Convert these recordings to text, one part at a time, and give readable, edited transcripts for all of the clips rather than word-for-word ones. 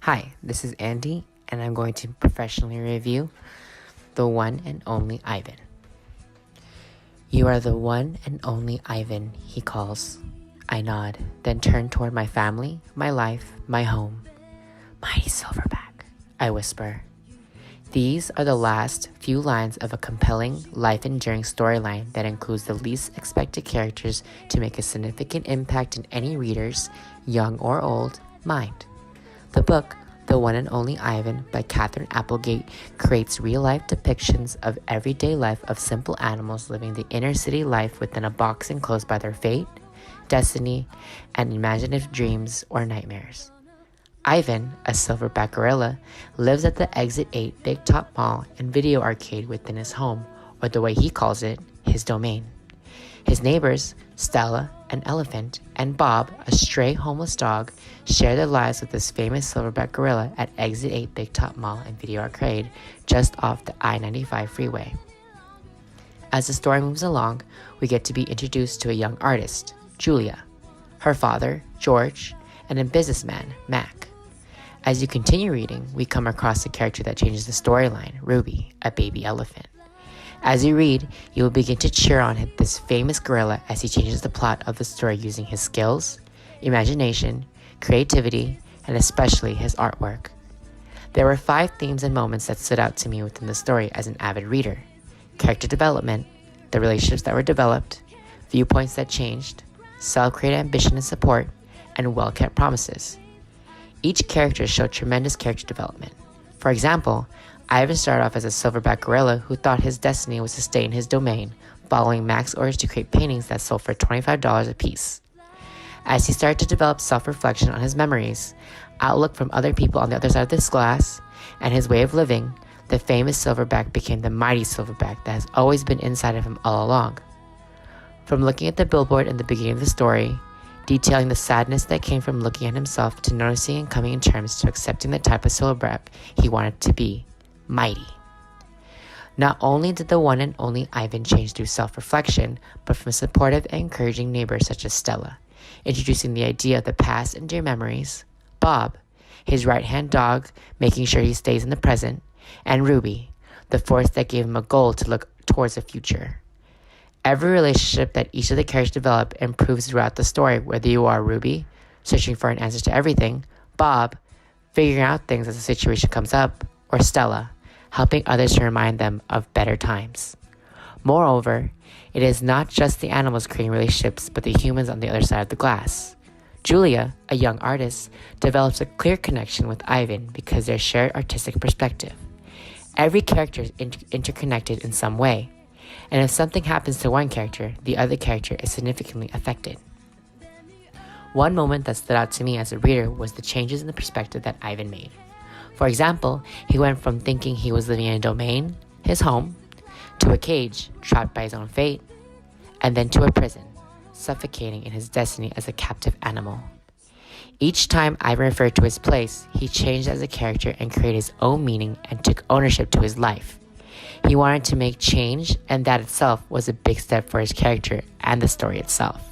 Hi, this is Andy, and I'm going to professionally review The One and Only Ivan. You are the one and only Ivan, he calls. I nod, then turn toward my family, my life, my home. Mighty Silverback, I whisper. These are the last few lines of a compelling, life-enduring storyline that includes the least expected characters to make a significant impact in any reader's, young or old, mind. The book, The One and Only Ivan by Katherine Applegate, creates real-life depictions of everyday life of simple animals living the inner city life within a box enclosed by their fate, destiny, and imaginative dreams or nightmares. Ivan, a silverback gorilla, lives at the Exit 8 Big Top Mall and video arcade within his home, or the way he calls it, his domain. His neighbors, Stella, an elephant, and Bob, a stray homeless dog, share their lives with this famous silverback gorilla at Exit 8 Big Top Mall and Video Arcade, just off the I-95 freeway. As the story moves along, we get to be introduced to a young artist, Julia, her father, George, and a businessman, Mac. As you continue reading, we come across a character that changes the storyline, Ruby, a baby elephant. As you read, you will begin to cheer on this famous gorilla as he changes the plot of the story using his skills, imagination, creativity, and especially his artwork. There were 5 themes and moments that stood out to me within the story as an avid reader: character development, the relationships that were developed, viewpoints that changed, self-created ambition and support, and well-kept promises. Each character showed tremendous character development. For example, Ivan started off as a silverback gorilla who thought his destiny was to stay in his domain, following Mac's orders to create paintings that sold for $25 a piece. As he started to develop self-reflection on his memories, outlook from other people on the other side of this glass, and his way of living, the famous silverback became the mighty silverback that has always been inside of him all along. From looking at the billboard in the beginning of the story, detailing the sadness that came from looking at himself, to noticing and coming in terms to accepting the type of silverback he wanted to be, mighty. Not only did the one and only Ivan change through self-reflection, but from supportive and encouraging neighbors such as Stella, introducing the idea of the past and dear memories, Bob, his right-hand dog, making sure he stays in the present, and Ruby, the force that gave him a goal to look towards the future. Every relationship that each of the characters develop improves throughout the story, whether you are Ruby, searching for an answer to everything, Bob, figuring out things as a situation comes up, or Stella, helping others to remind them of better times. Moreover, it is not just the animals creating relationships, but the humans on the other side of the glass. Julia, a young artist, develops a clear connection with Ivan because of their shared artistic perspective. Every character is interconnected in some way, and if something happens to one character, the other character is significantly affected. One moment that stood out to me as a reader was the changes in the perspective that Ivan made. For example, he went from thinking he was living in a domain, his home, to a cage, trapped by his own fate, and then to a prison, suffocating in his destiny as a captive animal. Each time Ivan referred to his place, he changed as a character and created his own meaning and took ownership to his life. He wanted to make change, and that itself was a big step for his character and the story itself.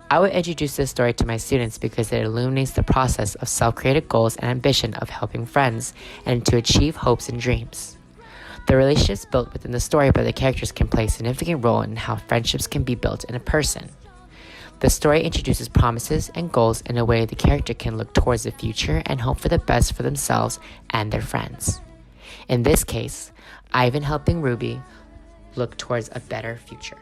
I would introduce this story to my students because it illuminates the process of self-created goals and ambition of helping friends and to achieve hopes and dreams. The relationships built within the story by the characters can play a significant role in how friendships can be built in a person. The story introduces promises and goals in a way the character can look towards the future and hope for the best for themselves and their friends. In this case, Ivan helping Ruby look towards a better future.